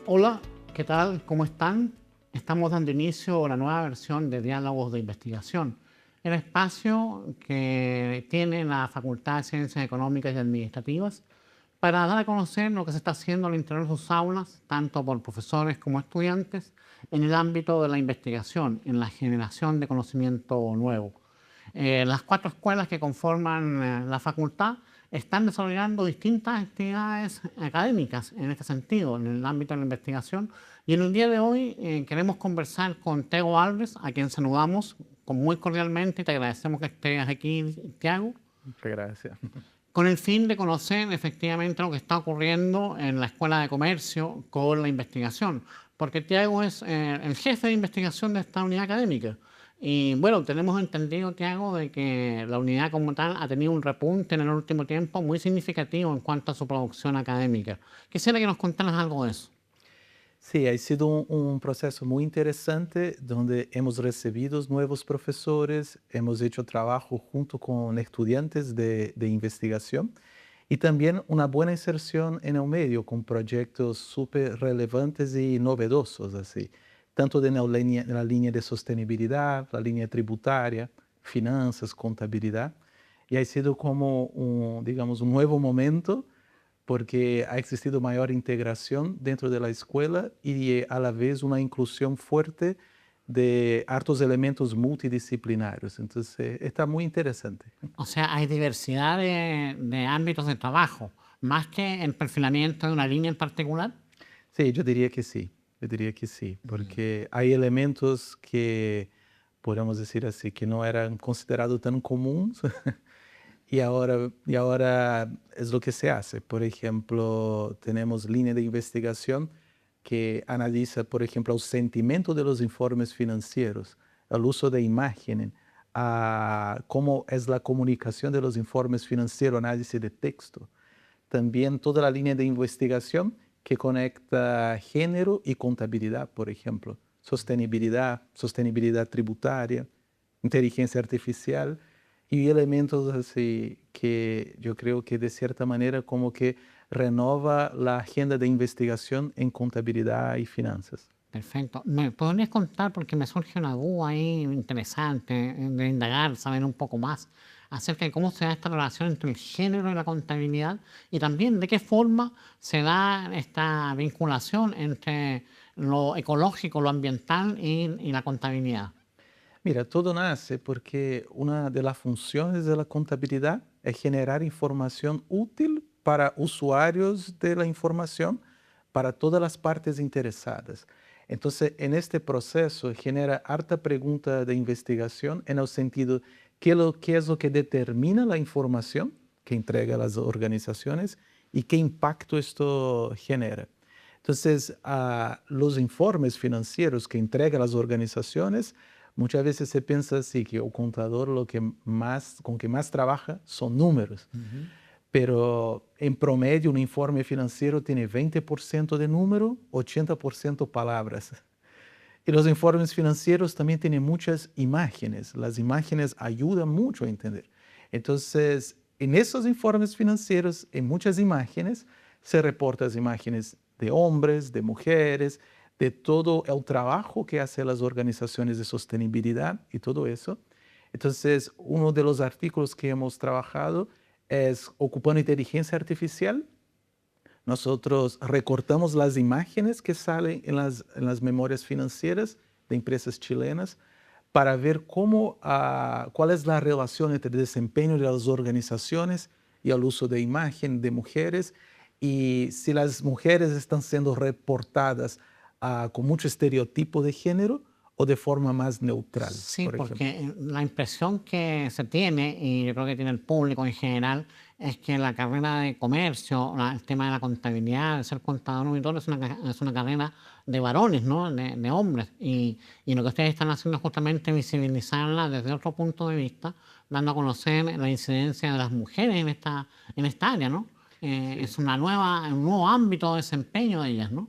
Hola, ¿qué tal? ¿Cómo están? Estamos dando inicio a la nueva versión de Diálogos de Investigación, el espacio que tiene la Facultad de Ciencias Económicas y Administrativas para dar a conocer lo que se está haciendo al interior de sus aulas, tanto por profesores como estudiantes, en el ámbito de la investigación, en la generación de conocimiento nuevo. Las 4 escuelas que conforman la facultad están desarrollando distintas actividades académicas en este sentido, en el ámbito de la investigación. Y en el día de hoy queremos conversar con Thiago Alves, a quien saludamos muy cordialmente y te agradecemos que estés aquí, Thiago, Muchas gracias. con el fin de conocer efectivamente lo que está ocurriendo en la Escuela de Comercio con la investigación, porque Thiago es el jefe de investigación de esta unidad académica. Y bueno, tenemos entendido, Thiago, de que la unidad como tal ha tenido un repunte en el último tiempo muy significativo en cuanto a su producción académica. Quisiera que nos contaras algo de eso. Sí, ha sido un proceso muy interesante donde hemos recibido nuevos profesores, hemos hecho trabajo junto con estudiantes de investigación y también una buena inserción en el medio con proyectos súper relevantes y novedosos, así, tanto en la línea de sostenibilidad, la línea tributaria, finanzas, contabilidad. Y ha sido como digamos, un nuevo momento porque ha existido mayor integración dentro de la escuela y a la vez una inclusión fuerte de hartos elementos multidisciplinarios. Entonces, está muy interesante. O sea, hay diversidad de ámbitos de trabajo, más que el perfilamiento de una línea en particular. Sí, yo diría que sí, yo diría que sí, porque hay elementos que, podemos decir así, que no eran considerados tan comunes y ahora es lo que se hace. Por ejemplo, tenemos línea de investigación que analiza, por ejemplo, el sentimiento de los informes financieros, el uso de imágenes, cómo es la comunicación de los informes financieros, análisis de texto. También toda la línea de investigación que conecta género y contabilidad, por ejemplo, sostenibilidad, sostenibilidad tributaria, inteligencia artificial y elementos así que yo creo que de cierta manera como que renova la agenda de investigación en contabilidad y finanzas. Perfecto. ¿Me podrías contar, porque me surge una duda ahí interesante de indagar, saber un poco más acerca de cómo se da esta relación entre el género y la contabilidad y también de qué forma se da esta vinculación entre lo ecológico, lo ambiental y la contabilidad? Mira, todo nace porque una de las funciones de la contabilidad es generar información útil para usuarios de la información, para todas las partes interesadas. Entonces, en este proceso genera harta pregunta de investigación en el sentido, ¿qué es lo que determina la información que entrega a las organizaciones y qué impacto esto genera? Entonces, los informes financieros que entregan las organizaciones, muchas veces se piensa así, que el contador con que más trabaja son números, Ujú. pero en promedio un informe financiero tiene 20% de número, 80% palabras. Y los informes financieros también tienen muchas imágenes. Las imágenes ayudan mucho a entender. Entonces, en esos informes financieros, en muchas imágenes, se reportan las imágenes de hombres, de mujeres, de todo el trabajo que hacen las organizaciones de sostenibilidad y todo eso. Entonces, uno de los artículos que hemos trabajado es ocupando inteligencia artificial. Nosotros recortamos las imágenes que salen en las memorias financieras de empresas chilenas para ver cuál es la relación entre el desempeño de las organizaciones y el uso de imagen de mujeres y si las mujeres están siendo reportadas con mucho estereotipo de género o de forma más neutral, Sí, por ejemplo. porque la impresión que se tiene, y yo creo que tiene el público en general, es que la carrera de comercio, el tema de la contabilidad, de ser contador auditor, es una carrera de varones, ¿no? De hombres. Y lo que ustedes están haciendo es justamente visibilizarla desde otro punto de vista, dando a conocer la incidencia de las mujeres en esta área, ¿no? Sí. Es un nuevo ámbito de desempeño de ellas, ¿no?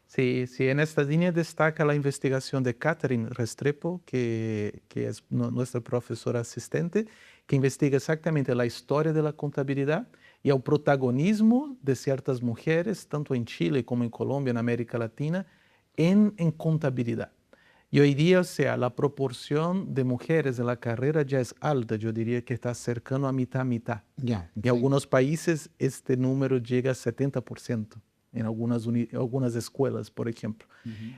Sí, sí, en esta línea destaca la investigación de Catherine Restrepo, que es nuestra profesora asistente, que investiga exactamente la historia de la contabilidad y al protagonismo de ciertas mujeres, tanto en Chile como en Colombia, en América Latina, en contabilidad. Y hoy día, o sea, la proporción de mujeres en la carrera ya es alta, yo diría que está cercano a mitad, mitad. Ya, En sí. algunos países este número llega a 70% en algunas escuelas, por ejemplo.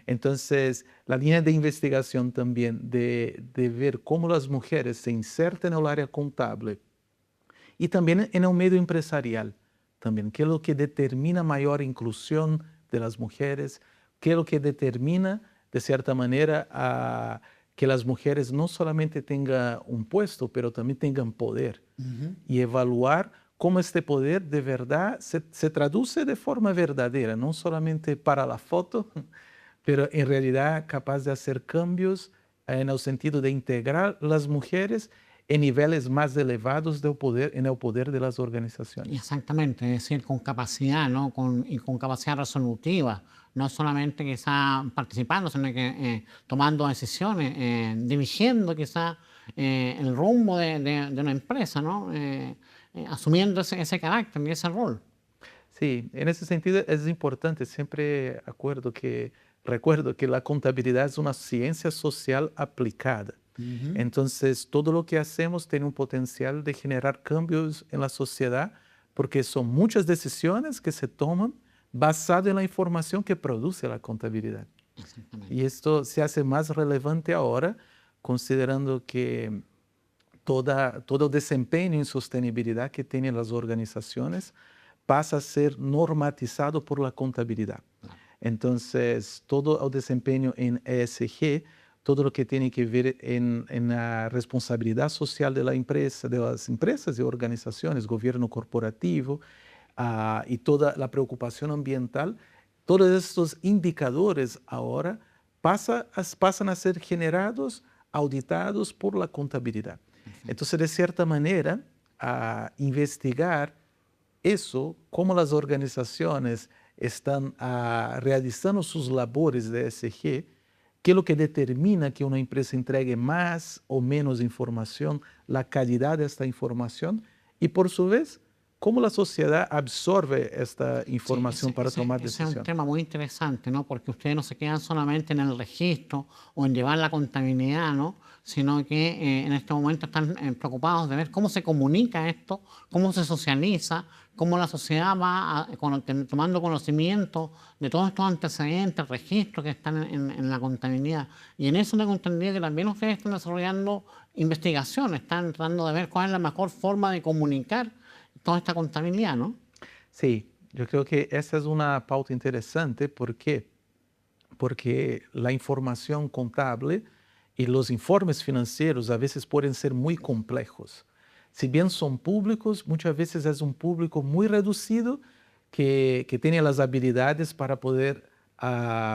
Entonces, la línea de investigación también de ver cómo las mujeres se insertan en el área contable y también en el medio empresarial, también, qué es lo que determina mayor inclusión de las mujeres, qué es lo que determina, de cierta manera, que las mujeres no solamente tengan un puesto, pero también tengan poder. Y evaluar cómo este poder de verdad se traduce de forma verdadera, no solamente para la foto, pero en realidad capaz de hacer cambios en el sentido de integrar las mujeres en niveles más elevados del poder, en el poder de las organizaciones. Exactamente, es decir, con capacidad, ¿no? Y con capacidad resolutiva, no solamente quizá participando, sino que tomando decisiones, dirigiendo quizá el rumbo de una empresa, ¿no? Asumiendo ese carácter y ese rol. Sí, en ese sentido es importante, siempre recuerdo que la contabilidad es una ciencia social aplicada. Entonces, todo lo que hacemos tiene un potencial de generar cambios en la sociedad, porque son muchas decisiones que se toman basadas en la información que produce la contabilidad. Exactamente. Y esto se hace más relevante ahora, considerando que todo el desempeño en sostenibilidad que tienen las organizaciones pasa a ser normatizado por la contabilidad. Entonces, todo el desempeño en ESG, todo lo que tiene que ver en la responsabilidad social de la empresa, de las empresas y organizaciones, gobierno corporativo, y toda la preocupación ambiental, todos estos indicadores ahora pasan a ser generados, auditados por la contabilidad. Entonces, de cierta manera, a investigar eso, cómo las organizaciones están realizando sus labores de ESG, qué es lo que determina que una empresa entregue más o menos información, la calidad de esta información y, por su vez, cómo la sociedad absorbe esta información para tomar Ese es un decisiones. tema muy interesante, ¿no? Porque ustedes no se quedan solamente en el registro o en llevar la contabilidad, ¿no? Sino que en este momento están preocupados de ver cómo se comunica esto, cómo se socializa, cómo la sociedad va tomando conocimiento de todos estos antecedentes, registros que están en la contabilidad. Y en eso tengo entendido que también ustedes están desarrollando investigaciones, están tratando de ver cuál es la mejor forma de comunicar toda esta contabilidad, ¿no? Sí, yo creo que esa es una pauta interesante. ¿Por qué? Porque la información contable y los informes financieros a veces pueden ser muy complejos. Si bien son públicos, muchas veces es un público muy reducido que tiene las habilidades para poder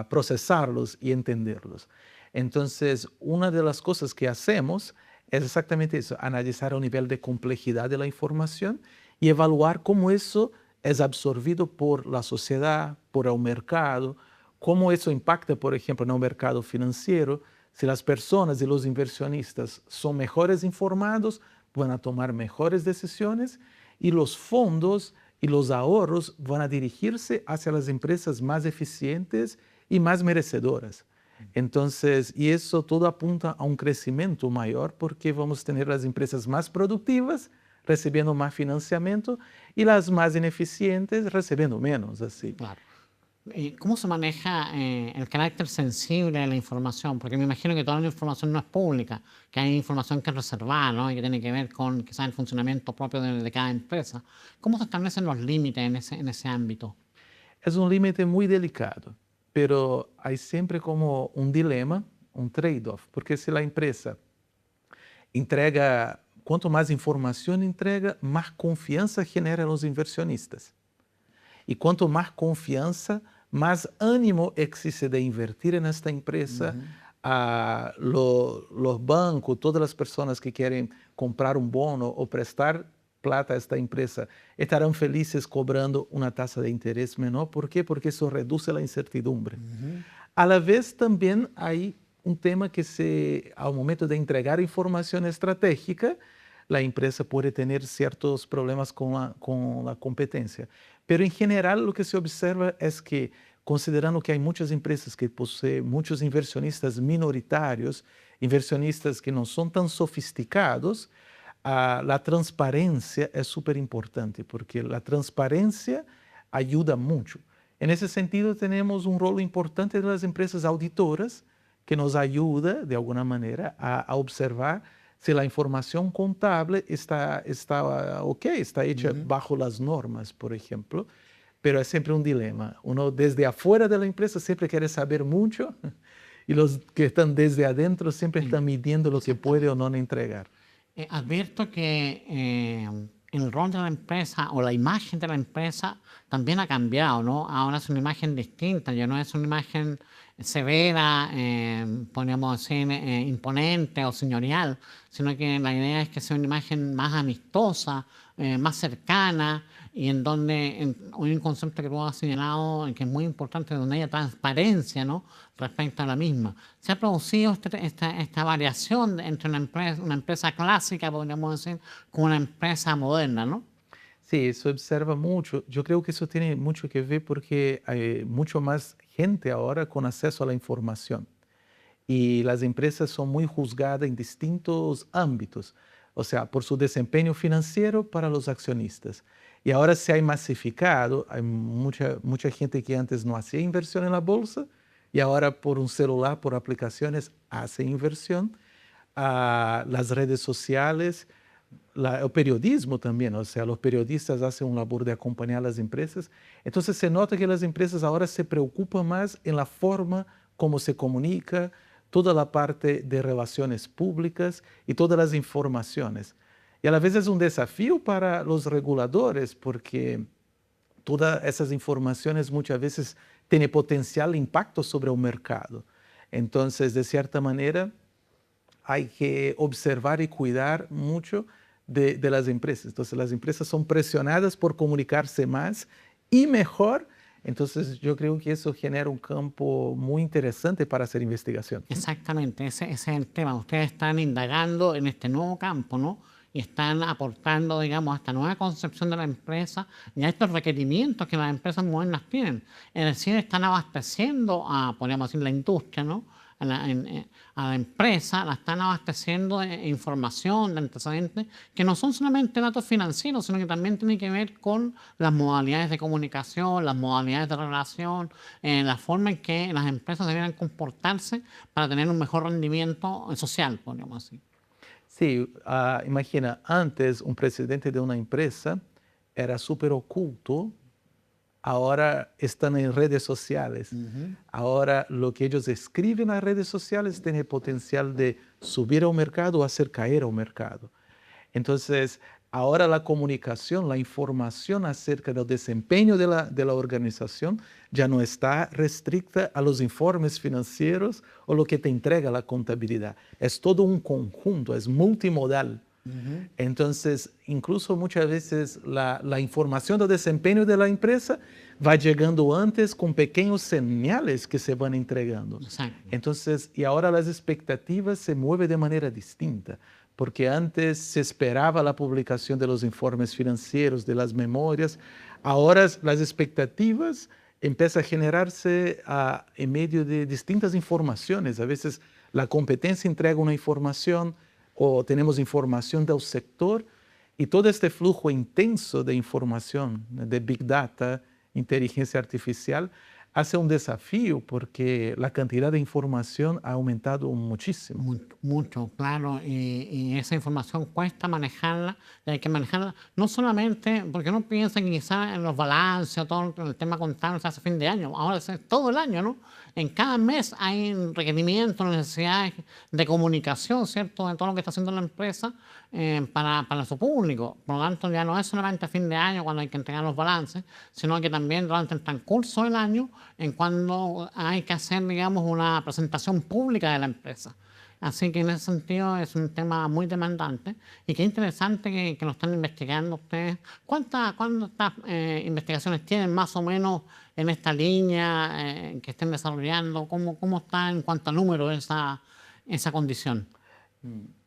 procesarlos y entenderlos. Entonces, una de las cosas que hacemos es exactamente eso, analizar el nivel de complejidad de la información y evaluar cómo eso es absorbido por la sociedad, por el mercado, cómo eso impacta, por ejemplo, en el mercado financiero. Si las personas y los inversionistas son mejores informados, van a tomar mejores decisiones y los fondos y los ahorros van a dirigirse hacia las empresas más eficientes y más merecedoras. Entonces, y eso todo apunta a un crecimiento mayor porque vamos a tener las empresas más productivas recibiendo más financiamiento y las más ineficientes recibiendo menos, así. Claro. ¿Cómo se maneja el carácter sensible de la información? Porque me imagino que toda la información no es pública, que hay información que es reservada, ¿no? Y que tiene que ver con quizás el funcionamiento propio de cada empresa. ¿Cómo se establecen los límites en ese ámbito? Es un límite muy delicado, pero hay siempre como un dilema, un trade-off, porque si la empresa entrega, cuanto más información entrega, más confianza genera en los inversionistas. Y cuanto más confianza, más ánimo existe de invertir en esta empresa. Los bancos, todas las personas que quieren comprar un bono o prestar plata a esta empresa estarán felices cobrando una tasa de interés menor. ¿Por qué? Porque eso reduce la incertidumbre. A la vez también hay un tema que al momento de entregar información estratégica, la empresa puede tener ciertos problemas con la competencia. Pero en general lo que se observa es que, considerando que hay muchas empresas que poseen muchos inversionistas minoritarios, inversionistas que no son tan sofisticados, la transparencia es súper importante, porque la transparencia ayuda mucho. En ese sentido, tenemos un rol importante de las empresas auditoras que nos ayuda, de alguna manera, a observar si la información contable está ok, está hecha bajo las normas, por ejemplo. Pero es siempre un dilema. Uno desde afuera de la empresa siempre quiere saber mucho y los que están desde adentro siempre están midiendo lo que puede o no entregar. Advierto que el rol de la empresa o la imagen de la empresa también ha cambiado, ¿no? Ahora es una imagen distinta, ya no es una imagen severa, podríamos decir, imponente o señorial, sino que la idea es que sea una imagen más amistosa, más cercana, y en donde un concepto que tú has señalado, que es muy importante, donde haya transparencia, ¿no?, respecto a la misma. Se ha producido esta variación entre una empresa clásica, podríamos decir, con una empresa moderna, ¿no? Sí, se observa mucho. Yo creo que eso tiene mucho que ver porque hay mucho más gente ahora con acceso a la información. Y las empresas son muy juzgadas en distintos ámbitos, o sea, por su desempeño financiero para los accionistas. Y ahora se ha masificado, hay mucha gente que antes no hacía inversión en la bolsa y ahora por un celular, por aplicaciones, hace inversión. Las redes sociales, el periodismo también, o sea, los periodistas hacen una labor de acompañar a las empresas. Entonces se nota que las empresas ahora se preocupan más en la forma como se comunica, toda la parte de relaciones públicas y todas las informaciones. Y a la vez es un desafío para los reguladores porque todas esas informaciones muchas veces tienen potencial impacto sobre el mercado. Entonces, de cierta manera, hay que observar y cuidar mucho de las empresas. Entonces, las empresas son presionadas por comunicarse más y mejor. Entonces, yo creo que eso genera un campo muy interesante para hacer investigación. Exactamente, ese es el tema. Ustedes están indagando en este nuevo campo, ¿no? Y están aportando, digamos, a esta nueva concepción de la empresa y a estos requerimientos que las empresas modernas tienen. Es decir, están abasteciendo a, podríamos decir, la industria, ¿no?, a la empresa, la están abasteciendo de información, de antecedentes, que no son solamente datos financieros, sino que también tienen que ver con las modalidades de comunicación, las modalidades de relación, la forma en que las empresas debieran comportarse para tener un mejor rendimiento social, podríamos decir. Sí, imagina, antes un presidente de una empresa era súper oculto. Ahora están en redes sociales. Ahora lo que ellos escriben en las redes sociales tiene el potencial de subir al mercado o hacer caer al mercado. Entonces, ahora la comunicación, la información acerca del desempeño de la organización ya no está restricta a los informes financieros o lo que te entrega la contabilidad. Es todo un conjunto, es multimodal. Entonces, incluso muchas veces la información del desempeño de la empresa va llegando antes con pequeños señales que se van entregando. Exacto. Entonces, y ahora las expectativas se mueven de manera distinta, porque antes se esperaba la publicación de los informes financieros, de las memorias. Ahora las expectativas empiezan a generarse en medio de distintas informaciones. A veces la competencia entrega una información, o tenemos información del sector, y todo este flujo intenso de información, de Big Data, inteligencia artificial, hace un desafío porque la cantidad de información ha aumentado muchísimo. Mucho, claro, y esa información cuesta manejarla, y hay que manejarla no solamente porque uno piensa que quizás en los balances o todo el tema contable se hace a fin de año, ahora es todo el año, ¿no? En cada mes hay requerimientos, necesidades de comunicación, ¿cierto?, de todo lo que está haciendo la empresa para su público. Por lo tanto, ya no es solamente a fin de año cuando hay que entregar los balances, sino que también durante el transcurso del año, en cuando hay que hacer, digamos, una presentación pública de la empresa. Así que en ese sentido es un tema muy demandante y qué interesante que lo están investigando ustedes. ¿Cuántas investigaciones tienen más o menos en esta línea que estén desarrollando? ¿Cómo está en cuanto a número esa condición?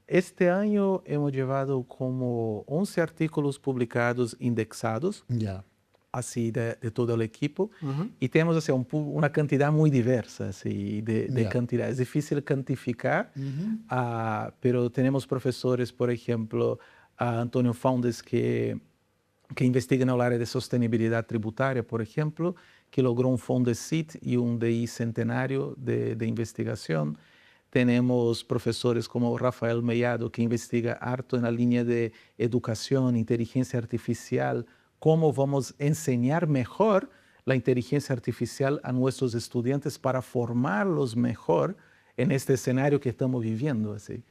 Este año hemos llevado como 11 artículos publicados indexados, Ya. así de todo el equipo, Ujú. y tenemos así, una cantidad muy diversa así, de Ya. cantidad. Es difícil cuantificar, Ujú. pero tenemos profesores, por ejemplo, Antonio Faundes, que investiga en el área de sostenibilidad tributaria, por ejemplo, que logró un Fondesit y un DI centenario de investigación. Tenemos profesores como Rafael Mellado, que investiga harto en la línea de educación, inteligencia artificial, cómo vamos a enseñar mejor la inteligencia artificial a nuestros estudiantes para formarlos mejor en este escenario que estamos viviendo. Así.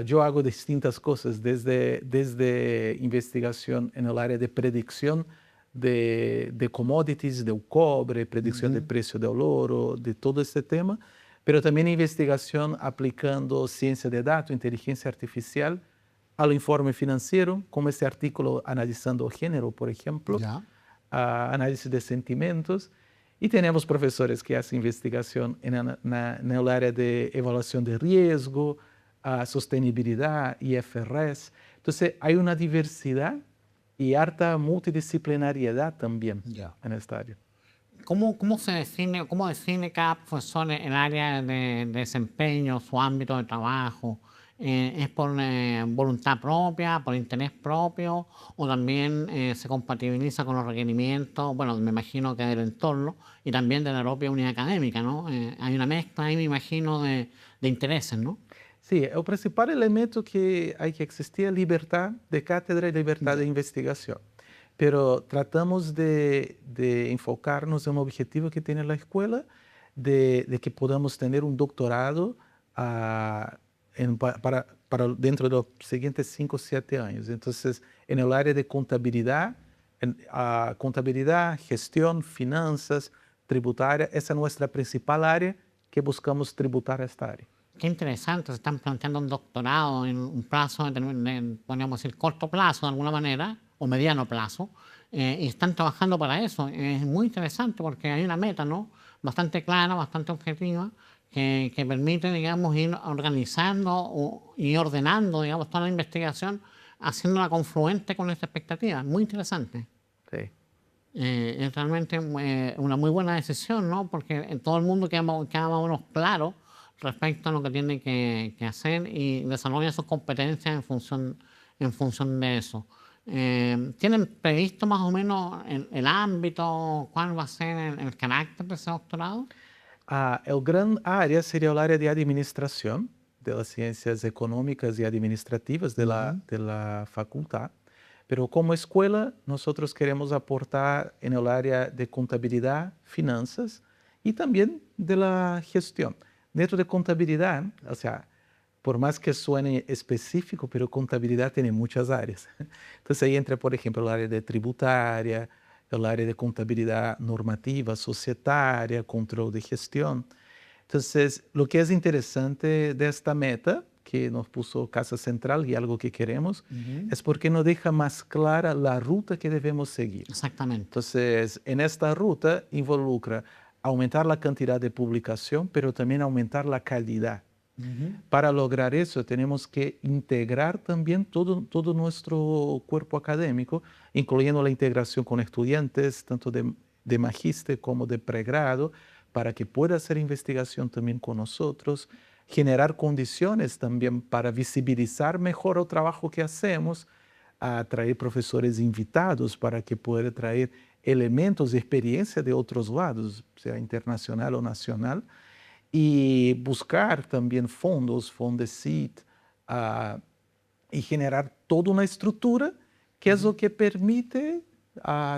Yo hago distintas cosas, desde investigación en el área de predicción de commodities, del cobre, predicción del precio del oro, de todo este tema, pero también investigación aplicando ciencia de datos, inteligencia artificial al informe financiero, como este artículo analizando género, por ejemplo, Ya. análisis de sentimientos. Y tenemos profesores que hacen investigación en el área de evaluación de riesgo, sostenibilidad, IFRS. Entonces, hay una diversidad y harta multidisciplinariedad también Ya. en esta área. Cómo define cada profesor el área de desempeño, su ámbito de trabajo? ¿Es por voluntad propia, por interés propio, o también se compatibiliza con los requerimientos, bueno, me imagino que del entorno y también de la propia unidad académica, ¿no? Hay una mezcla ahí, me imagino, de intereses, ¿no? Sí, el principal elemento que hay que existir es libertad de cátedra y libertad de investigación. Pero tratamos de enfocarnos en un objetivo que tiene la escuela, de que podamos tener un doctorado para dentro de los siguientes 5 o 7 años. Entonces, en el área de contabilidad, contabilidad, gestión, finanzas, tributaria, esa es nuestra principal área que buscamos tributar a esta área. Qué interesante, se están planteando un doctorado en un plazo, podríamos decir, corto plazo de alguna manera, o mediano plazo, y están trabajando para eso. Es muy interesante porque hay una meta, ¿no? Bastante clara, bastante objetiva, que permite, digamos, ir organizando y ordenando, digamos, toda la investigación, haciéndola confluente con esta expectativa. Muy interesante. Sí. Es realmente una muy buena decisión, ¿no? Porque todo el mundo queda más o menos claro respecto a lo que tiene que hacer y desarrolla sus competencias en función de eso. ¿Tienen previsto más o menos el ámbito, cuál va a ser el carácter de ese doctorado? El gran área sería el área de administración, de las ciencias económicas y administrativas de la facultad. Pero como escuela, nosotros queremos aportar en el área de contabilidad, finanzas y también de la gestión. Dentro de contabilidad, o sea, por más que suene específico, pero contabilidad tiene muchas áreas. Entonces ahí entra, por ejemplo, el área de tributaria, el área de contabilidad normativa, societaria, control de gestión. Entonces, lo que es interesante de esta meta que nos puso Casa Central y algo que queremos, es porque nos deja más clara la ruta que debemos seguir. Exactamente. Entonces, en esta ruta involucra aumentar la cantidad de publicación, pero también aumentar la calidad. Para lograr eso, tenemos que integrar también todo nuestro cuerpo académico, incluyendo la integración con estudiantes, tanto de magíster como de pregrado, para que pueda hacer investigación también con nosotros, generar condiciones también para visibilizar mejor el trabajo que hacemos, atraer profesores invitados para que pueda traer elementos de experiencia de otros lados, sea internacional o nacional, y buscar también fondos, Fondesit, y generar toda una estructura que es lo que permite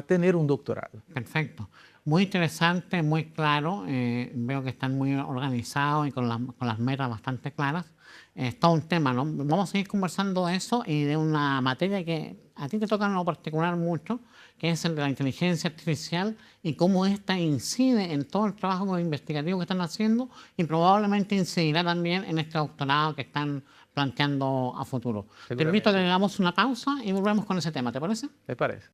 tener un doctorado. Perfecto. Muy interesante, muy claro. Veo que están muy organizados y con las metas bastante claras. Es todo un tema, ¿no? Vamos a seguir conversando de eso y de una materia que a ti te toca en lo particular mucho, que es el de la inteligencia artificial y cómo esta incide en todo el trabajo investigativo que están haciendo y probablemente incidirá también en este doctorado que están planteando a futuro. Te invito a que hagamos una pausa y volvemos con ese tema, ¿te parece? Me parece.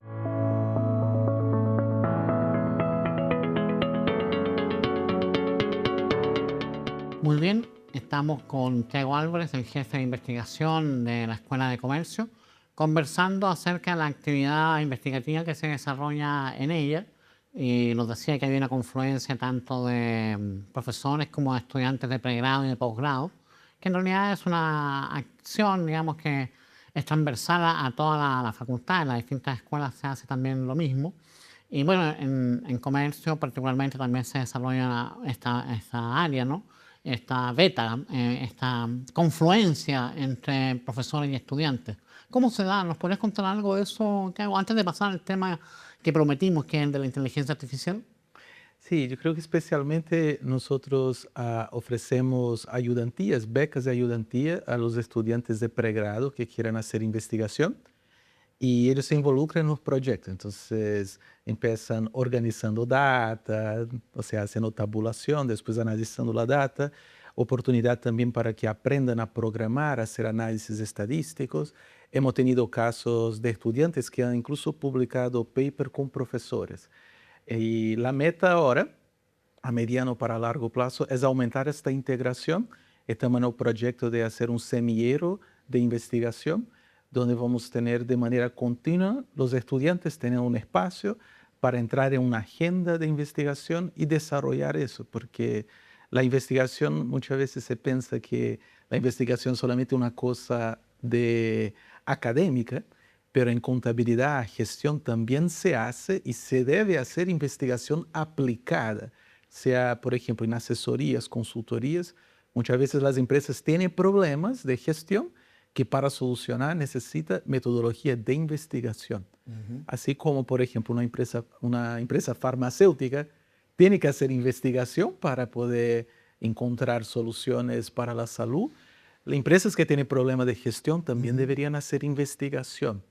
Muy bien, Estamos con Thiago Álvarez, el jefe de investigación de la Escuela de Comercio, conversando acerca de la actividad investigativa que se desarrolla en ella. Y nos decía que había una confluencia tanto de profesores como de estudiantes de pregrado y de posgrado, que en realidad es una acción, digamos, que es transversal a toda la facultad. En las distintas escuelas se hace también lo mismo. Y bueno, en comercio particularmente también se desarrolla esta área, ¿no? Esta beta, esta confluencia entre profesores y estudiantes. ¿Cómo se da? ¿Nos podrías contar algo de eso, Thiago, antes de pasar al tema que prometimos, que es el de la inteligencia artificial? Sí, yo creo que especialmente nosotros ofrecemos ayudantías, becas de ayudantía a los estudiantes de pregrado que quieran hacer investigación y ellos se involucran en los proyectos. Entonces empiezan organizando data, o sea, haciendo tabulación, después analizando la data, oportunidad también para que aprendan a programar, a hacer análisis estadísticos. Hemos tenido casos de estudiantes que han incluso publicado paper con profesores. Y la meta ahora, a mediano para largo plazo, es aumentar esta integración. Estamos en el proyecto de hacer un semillero de investigación, donde vamos a tener de manera continua, los estudiantes tienen un espacio para entrar en una agenda de investigación y desarrollar eso, porque la investigación muchas veces se piensa que la investigación es solamente una cosa de académica, pero en contabilidad, gestión también se hace y se debe hacer investigación aplicada, sea, por ejemplo, en asesorías, consultorías. Muchas veces las empresas tienen problemas de gestión que para solucionar necesita metodología de investigación. Así como, por ejemplo, una empresa farmacéutica tiene que hacer investigación para poder encontrar soluciones para la salud. Las empresas que tienen problemas de gestión también deberían hacer investigación.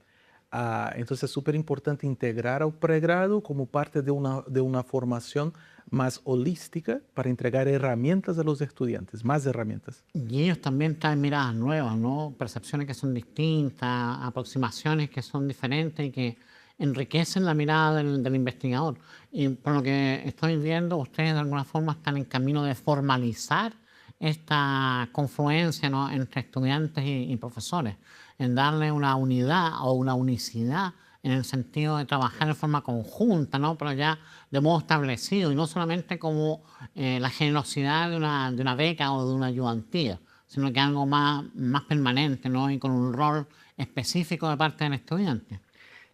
Entonces es súper importante integrar al pregrado como parte de una formación más holística para entregar herramientas a los estudiantes, más herramientas. Y ellos también traen miradas nuevas, ¿no? Percepciones que son distintas, aproximaciones que son diferentes y que enriquecen la mirada del investigador. Y por lo que estoy viendo, ustedes de alguna forma están en camino de formalizar esta confluencia, ¿no?, entre estudiantes y profesores, en darle una unidad o una unicidad en el sentido de trabajar de forma conjunta, ¿no?, pero ya de modo establecido y no solamente como la generosidad de una beca o de una ayudantía, sino que algo más permanente, ¿no?, y con un rol específico de parte del estudiante.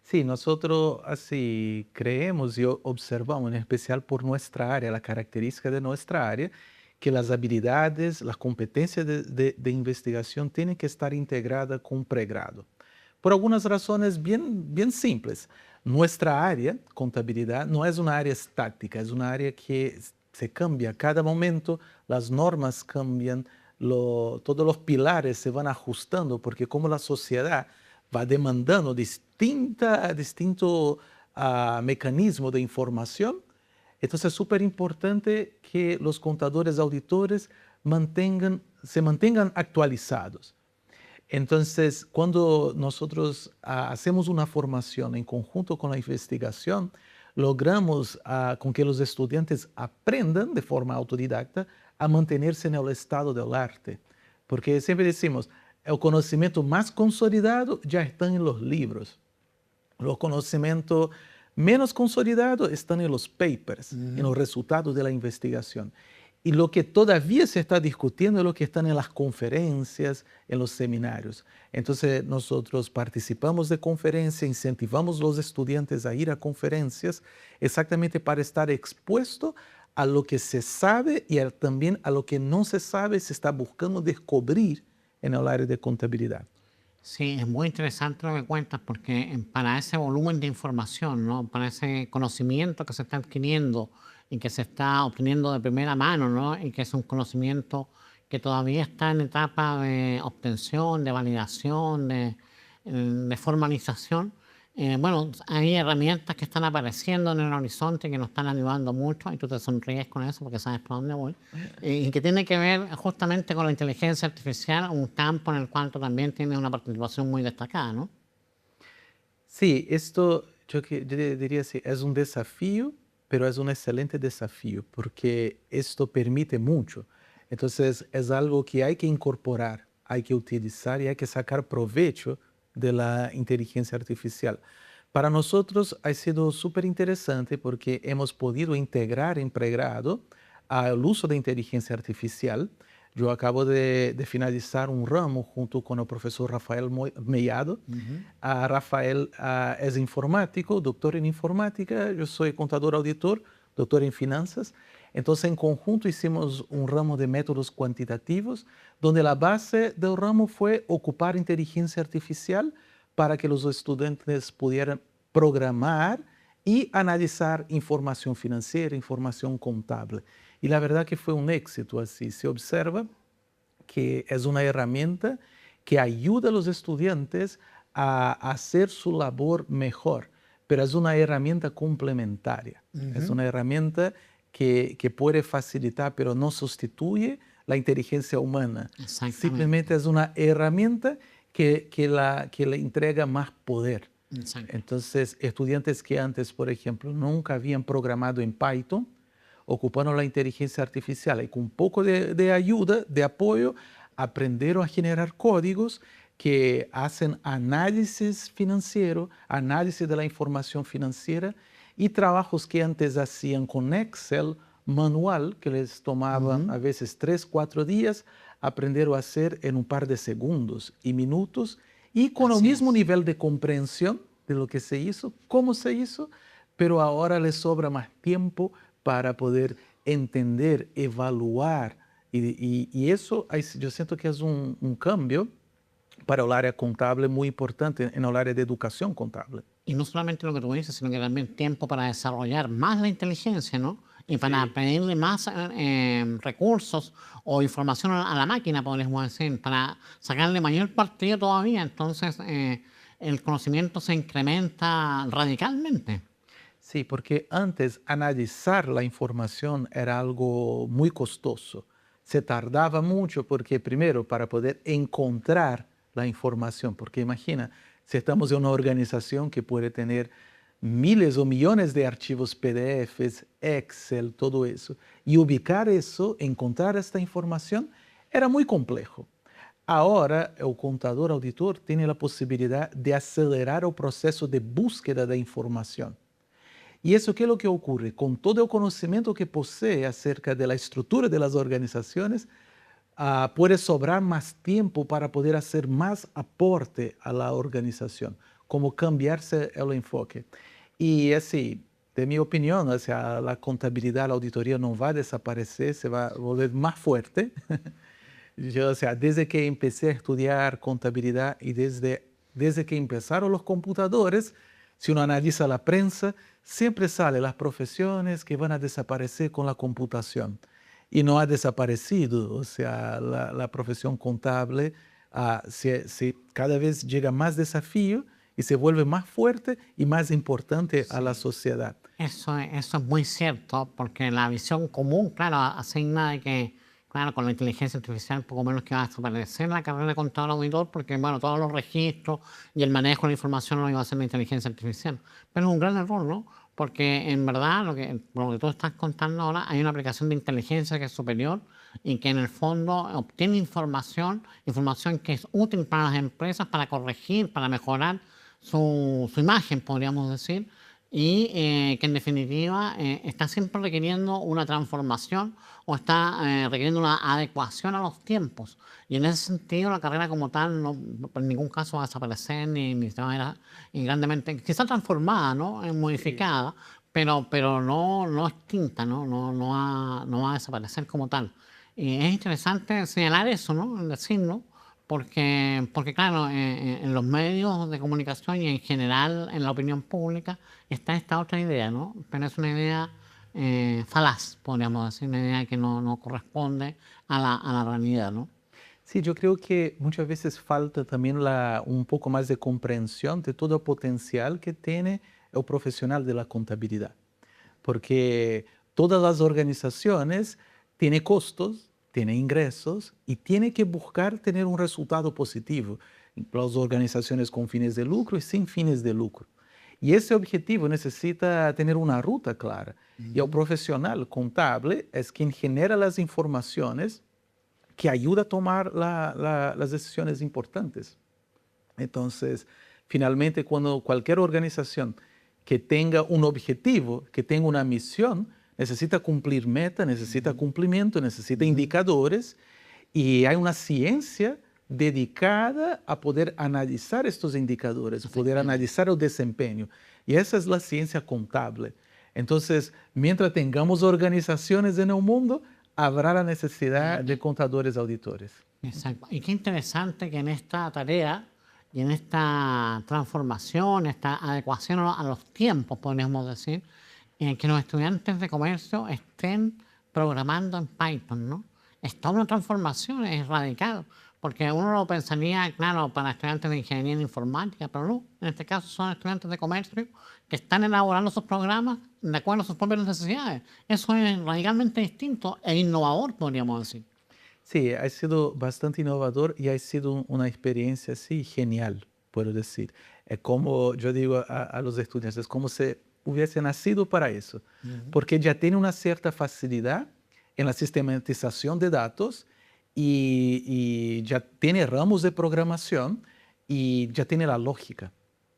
Sí, nosotros así creemos y observamos, en especial por nuestra área, la característica de nuestra área, que las habilidades, las competencias de investigación tienen que estar integradas con pregrado. Por algunas razones bien simples. Nuestra área, contabilidad, no es una área estática, es una área que se cambia a cada momento, las normas cambian, todos los pilares se van ajustando, porque como la sociedad va demandando distinto mecanismo de información, entonces es súper importante que los contadores auditores se mantengan actualizados. Entonces, cuando nosotros hacemos una formación en conjunto con la investigación, logramos con que los estudiantes aprendan de forma autodidacta a mantenerse en el estado del arte. Porque siempre decimos, el conocimiento más consolidado ya está en los libros. Los conocimientos menos consolidados están en los papers, en los resultados de la investigación. Y lo que todavía se está discutiendo es lo que están en las conferencias, en los seminarios. Entonces nosotros participamos de conferencias, incentivamos a los estudiantes a ir a conferencias exactamente para estar expuesto a lo que se sabe y también a lo que no se sabe, se está buscando descubrir en el área de contabilidad. Sí, es muy interesante lo que cuentas porque para ese volumen de información, ¿no?, para ese conocimiento que se está adquiriendo y que se está obteniendo de primera mano, ¿no?, y que es un conocimiento que todavía está en etapa de obtención, de validación, de formalización. Bueno, hay herramientas que están apareciendo en el horizonte que nos están ayudando mucho y tú te sonríes con eso porque sabes por dónde voy. Y que tiene que ver justamente con la inteligencia artificial, un campo en el cual tú también tienes una participación muy destacada, ¿no? Sí, esto yo diría así, es un desafío, pero es un excelente desafío porque esto permite mucho. Entonces es algo que hay que incorporar, hay que utilizar y hay que sacar provecho de la inteligencia artificial. Para nosotros ha sido súper interesante porque hemos podido integrar en pregrado al uso de inteligencia artificial. Yo acabo de finalizar un ramo junto con el profesor Rafael Mellado. Rafael es informático, doctor en informática, yo soy contador auditor, doctor en finanzas. Entonces, en conjunto hicimos un ramo de métodos cuantitativos, donde la base del ramo fue ocupar inteligencia artificial para que los estudiantes pudieran programar y analizar información financiera, información contable. Y la verdad que fue un éxito así. Se observa que es una herramienta que ayuda a los estudiantes a hacer su labor mejor, pero es una herramienta complementaria. Es una herramienta que puede facilitar, pero no sustituye la inteligencia humana. Simplemente es una herramienta que le entrega más poder. Entonces, estudiantes que antes, por ejemplo, nunca habían programado en Python, ocupando la inteligencia artificial y con un poco de ayuda, de apoyo, aprendieron a generar códigos que hacen análisis financiero, análisis de la información financiera y trabajos que antes hacían con Excel manual, que les tomaban a veces 3, 4 días, aprendieron a hacer en un par de segundos y minutos y con el mismo nivel de comprensión de lo que se hizo, cómo se hizo, pero ahora les sobra más tiempo para poder entender, evaluar. Y eso yo siento que es un cambio para el área contable muy importante en el área de educación contable. Y no solamente lo que tú dices, sino que también tiempo para desarrollar más la inteligencia, ¿no? Y para pedirle más recursos o información a la máquina, podríamos decir, para sacarle mayor partido todavía. Entonces, el conocimiento se incrementa radicalmente. Sí, porque antes analizar la información era algo muy costoso. Se tardaba mucho porque primero para poder encontrar la información, porque imagina, si estamos en una organización que puede tener miles o millones de archivos PDFs, Excel, todo eso, y ubicar eso, encontrar esta información, era muy complejo. Ahora, el contador auditor tiene la posibilidad de acelerar el proceso de búsqueda de información. Y eso, ¿qué es lo que ocurre? Con todo el conocimiento que posee acerca de la estructura de las organizaciones, puede sobrar más tiempo para poder hacer más aporte a la organización, como cambiarse el enfoque. Y así, de mi opinión, o sea, la contabilidad, la auditoría no va a desaparecer, se va a volver más fuerte. Yo, o sea, desde que empecé a estudiar contabilidad y desde que empezaron los computadores, si uno analiza la prensa, siempre salen las profesiones que van a desaparecer con la computación. Y no ha desaparecido, o sea, la profesión contable cada vez llega más desafío y se vuelve más fuerte y más importante a la sociedad. Eso es muy cierto, porque la visión común, claro, asigna de que, claro, con la inteligencia artificial poco menos que va a desaparecer la carrera de contador auditor, porque, bueno, todos los registros y el manejo de la información lo iba a hacer la inteligencia artificial. Pero es un gran error, ¿no? Porque en verdad, lo que tú estás contando ahora, hay una aplicación de inteligencia que es superior y que en el fondo obtiene información que es útil para las empresas para corregir, para mejorar su imagen, podríamos decir, y que en definitiva está siempre requiriendo una transformación o está requiriendo una adecuación a los tiempos. Y en ese sentido la carrera como tal no en ningún caso va a desaparecer ni se va a ir grandemente, quizá transformada, ¿no? Modificada, pero no extinta, no va a desaparecer como tal. Y es interesante señalar eso, ¿no? Decirlo, porque claro, en los medios de comunicación y en general en la opinión pública está esta otra idea, ¿no? Pero es una idea falaz, podríamos decir, una idea que no corresponde a la realidad, ¿no? Sí, yo creo que muchas veces falta también un poco más de comprensión de todo el potencial que tiene el profesional de la contabilidad. Porque todas las organizaciones tienen costos, tienen ingresos y tienen que buscar tener un resultado positivo. Las organizaciones con fines de lucro y sin fines de lucro. Y ese objetivo necesita tener una ruta clara. Y el profesional contable es quien genera las informaciones que ayuda a tomar las decisiones importantes. Entonces, finalmente, cuando cualquier organización que tenga un objetivo, que tenga una misión, necesita cumplir meta, necesita cumplimiento, necesita indicadores, y hay una ciencia dedicada a poder analizar estos indicadores, poder analizar el desempeño. Y esa es la ciencia contable. Entonces, mientras tengamos organizaciones en el mundo, habrá la necesidad de contadores auditores. Exacto. Y qué interesante que en esta tarea y en esta transformación, esta adecuación a los tiempos, podríamos decir, que los estudiantes de comercio estén programando en Python, ¿no? Es toda una transformación, es radical, porque uno lo pensaría, claro, para estudiantes de ingeniería en informática, pero no, en este caso son estudiantes de comercio que están elaborando sus programas de acuerdo a sus propias necesidades. Eso es radicalmente distinto e innovador, podríamos decir. Sí, ha sido bastante innovador y ha sido una experiencia así genial, puedo decir. Es como yo digo a los estudiantes, es como si hubiese nacido para eso, porque ya tiene una cierta facilidad en la sistematización de datos y ya tiene ramos de programación y ya tiene la lógica.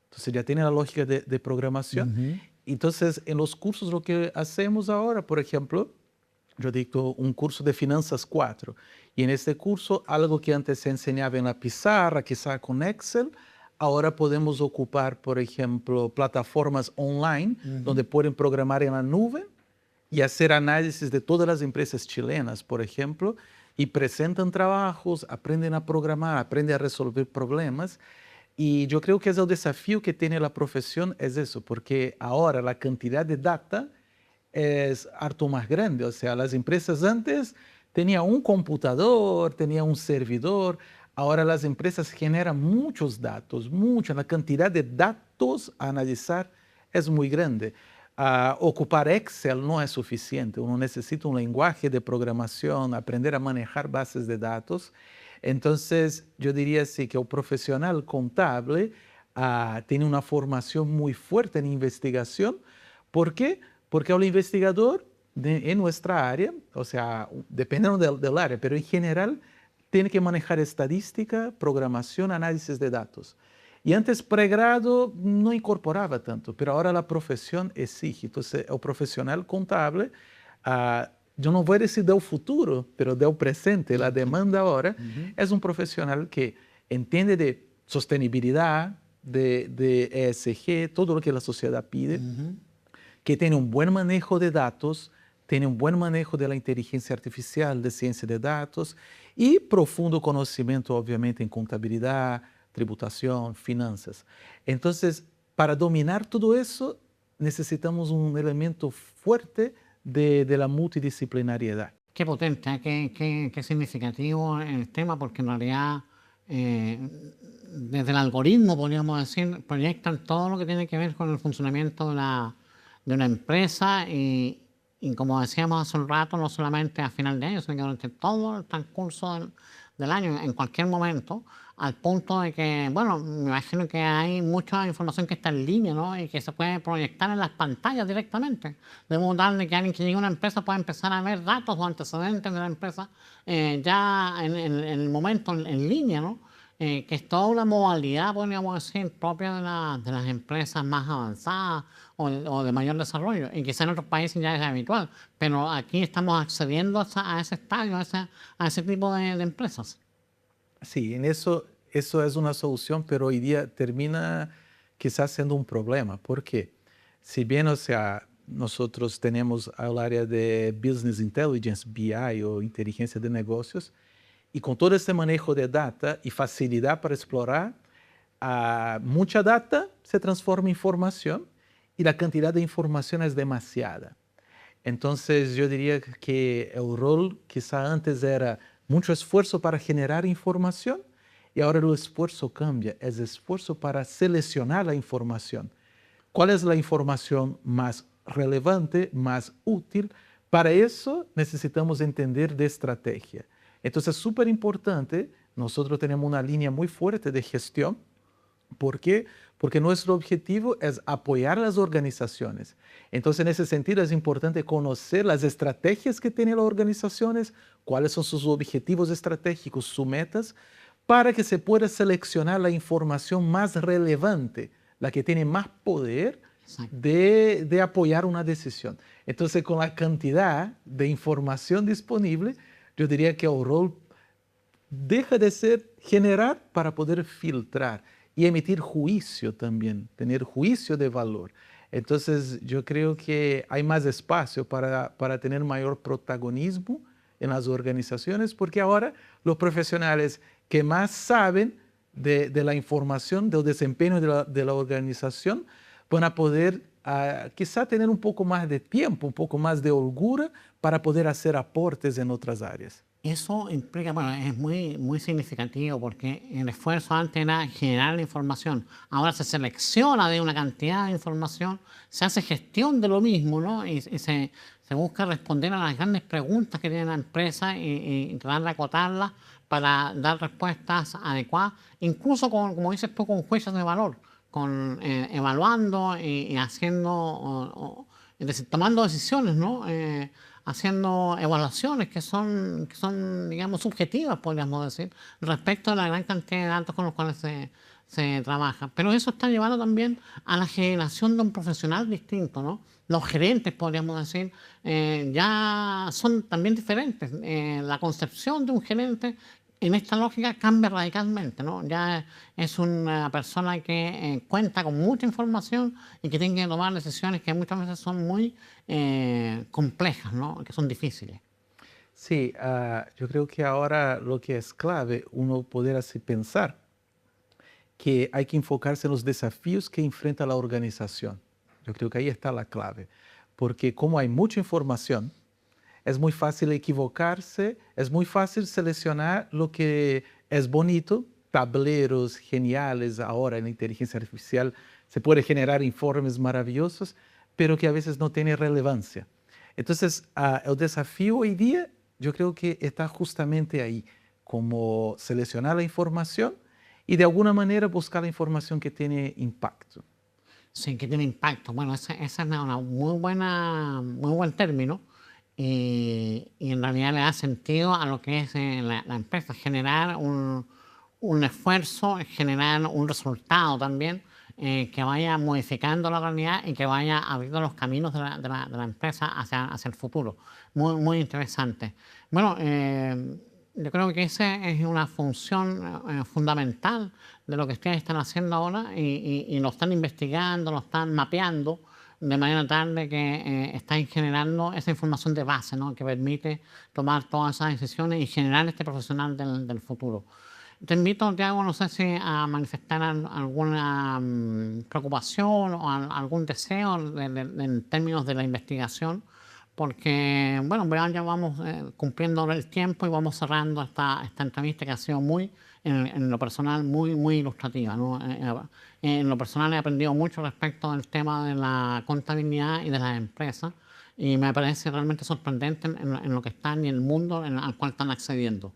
Entonces ya tiene la lógica de programación. Entonces en los cursos lo que hacemos ahora, por ejemplo, yo dicto un curso de Finanzas 4 y en este curso algo que antes se enseñaba en la pizarra, quizá con Excel, ahora podemos ocupar, por ejemplo, plataformas online donde pueden programar en la nube y hacer análisis de todas las empresas chilenas, por ejemplo, y presentan trabajos, aprenden a programar, aprenden a resolver problemas. Y yo creo que es el desafío que tiene la profesión, es eso, porque ahora la cantidad de data es harto más grande. O sea, las empresas antes tenían un computador, tenían un servidor. Ahora las empresas generan muchos datos, la cantidad de datos a analizar es muy grande. Ocupar Excel no es suficiente, uno necesita un lenguaje de programación, aprender a manejar bases de datos. Entonces, yo diría así que el profesional contable tiene una formación muy fuerte en investigación. ¿Por qué? Porque el investigador en nuestra área, o sea, dependiendo del área, pero en general, tiene que manejar estadística, programación, análisis de datos. Y antes pregrado no incorporaba tanto, pero ahora la profesión exige. Entonces, el profesional contable, yo no voy a decir del futuro, pero del presente, la demanda ahora, es un profesional que entiende de sostenibilidad, de ESG, todo lo que la sociedad pide, que tiene un buen manejo de datos, tiene un buen manejo de la inteligencia artificial, de ciencia de datos y profundo conocimiento, obviamente, en contabilidad, tributación, finanzas. Entonces, para dominar todo eso, necesitamos un elemento fuerte de la multidisciplinariedad. Qué potente, qué significativo el tema, porque en realidad desde el algoritmo, podríamos decir, proyectan todo lo que tiene que ver con el funcionamiento de una empresa y como decíamos hace un rato, no solamente a final de año, sino que durante todo el transcurso del año, en cualquier momento, al punto de que, bueno, me imagino que hay mucha información que está en línea, ¿no? Y que se puede proyectar en las pantallas directamente. De modo tal de que alguien que llegue a una empresa pueda empezar a ver datos o antecedentes de la empresa ya en el momento en línea, ¿no? Que es toda una modalidad, podríamos decir, propia de las empresas más avanzadas o de mayor desarrollo, y quizá en otros países ya es habitual, pero aquí estamos accediendo a ese estadio, a ese tipo de empresas. Sí, en eso es una solución, pero hoy día termina quizás siendo un problema. ¿Por qué? Si bien, o sea, nosotros tenemos el área de Business Intelligence, BI o inteligencia de negocios, y con todo este manejo de data y facilidad para explorar, mucha data se transforma en información y la cantidad de información es demasiada. Entonces yo diría que el rol quizá antes era mucho esfuerzo para generar información y ahora el esfuerzo cambia, es esfuerzo para seleccionar la información. ¿Cuál es la información más relevante, más útil? Para eso necesitamos entender de estrategia. Entonces es súper importante, nosotros tenemos una línea muy fuerte de gestión. ¿Por qué? porque nuestro objetivo es apoyar las organizaciones. Entonces, en ese sentido, es importante conocer las estrategias que tienen las organizaciones, cuáles son sus objetivos estratégicos, sus metas, para que se pueda seleccionar la información más relevante, la que tiene más poder de apoyar una decisión. Entonces, con la cantidad de información disponible, yo diría que el rol deja de ser generar para poder filtrar y emitir juicio también, tener juicio de valor. Entonces, yo creo que hay más espacio para tener mayor protagonismo en las organizaciones, porque ahora los profesionales que más saben de la información, del desempeño de la organización, van a poder quizá tener un poco más de tiempo, un poco más de holgura para poder hacer aportes en otras áreas. Eso implica, bueno, es muy significativo porque el esfuerzo antes era generar la información. Ahora se selecciona de una cantidad de información, se hace gestión de lo mismo, ¿no? Y se busca responder a las grandes preguntas que tiene la empresa y tratar de acotarlas para dar respuestas adecuadas, incluso con, como dices tú, con juicios de valor, con evaluando y haciendo, es decir, tomando decisiones, ¿no? Haciendo evaluaciones que son, digamos, subjetivas, podríamos decir, respecto a la gran cantidad de datos con los cuales se trabaja. Pero eso está llevando también a la generación de un profesional distinto, ¿no? Los gerentes, podríamos decir, ya son también diferentes. La concepción de un gerente en esta lógica cambia radicalmente, ¿no? Ya es una persona que cuenta con mucha información y que tiene que tomar decisiones que muchas veces son muy complejas, ¿no? Que son difíciles. Sí, yo creo que ahora lo que es clave, uno poder así pensar que hay que enfocarse en los desafíos que enfrenta la organización. Yo creo que ahí está la clave, porque como hay mucha información, es muy fácil equivocarse, es muy fácil seleccionar lo que es bonito, tableros geniales ahora en la inteligencia artificial, se puede generar informes maravillosos, pero que a veces no tiene relevancia. Entonces, el desafío hoy día yo creo que está justamente ahí, como seleccionar la información y de alguna manera buscar la información que tiene impacto. Sí, que tiene impacto. Bueno, esa es una muy buen término y en realidad le da sentido a lo que es la empresa, generar un esfuerzo, generar un resultado también que vaya modificando la realidad y que vaya abriendo los caminos de la empresa hacia el futuro. Muy interesante. Bueno, yo creo que esa es una función fundamental de lo que ustedes están haciendo ahora y lo están investigando, lo están mapeando de manera tal de que están generando esa información de base, ¿no? Que permite tomar todas esas decisiones y generar este profesional del futuro. Te invito, Tiago, no sé si a manifestar alguna preocupación o algún deseo en términos de la investigación, porque, bueno, ya vamos cumpliendo el tiempo y vamos cerrando esta entrevista que ha sido en lo personal, muy ilustrativa, ¿no? En lo personal he aprendido mucho respecto al tema de la contabilidad y de las empresas y me parece realmente sorprendente en lo que están y el mundo al cual están accediendo.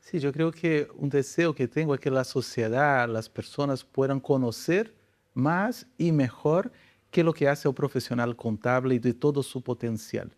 Sí, yo creo que un deseo que tengo es que la sociedad, las personas puedan conocer más y mejor qué es lo que hace el profesional contable y de todo su potencial.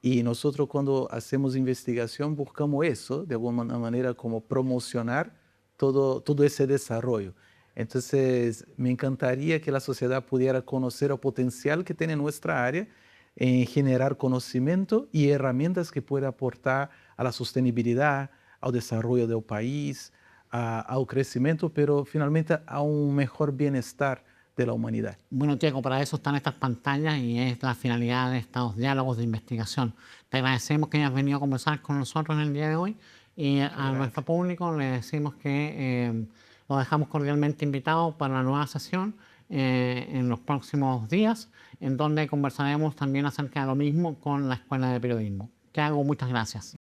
Y nosotros cuando hacemos investigación buscamos eso, de alguna manera como promocionar todo ese desarrollo. Entonces, me encantaría que la sociedad pudiera conocer el potencial que tiene nuestra área en generar conocimiento y herramientas que pueda aportar a la sostenibilidad, al desarrollo del país, al crecimiento, pero finalmente a un mejor bienestar de la humanidad. Bueno, Diego, para eso están estas pantallas y es la finalidad de estos diálogos de investigación. Te agradecemos que hayas venido a conversar con nosotros en el día de hoy y a nuestro público le decimos que lo dejamos cordialmente invitado para la nueva sesión en los próximos días, en donde conversaremos también acerca de lo mismo con la Escuela de Periodismo. Tiago, muchas gracias.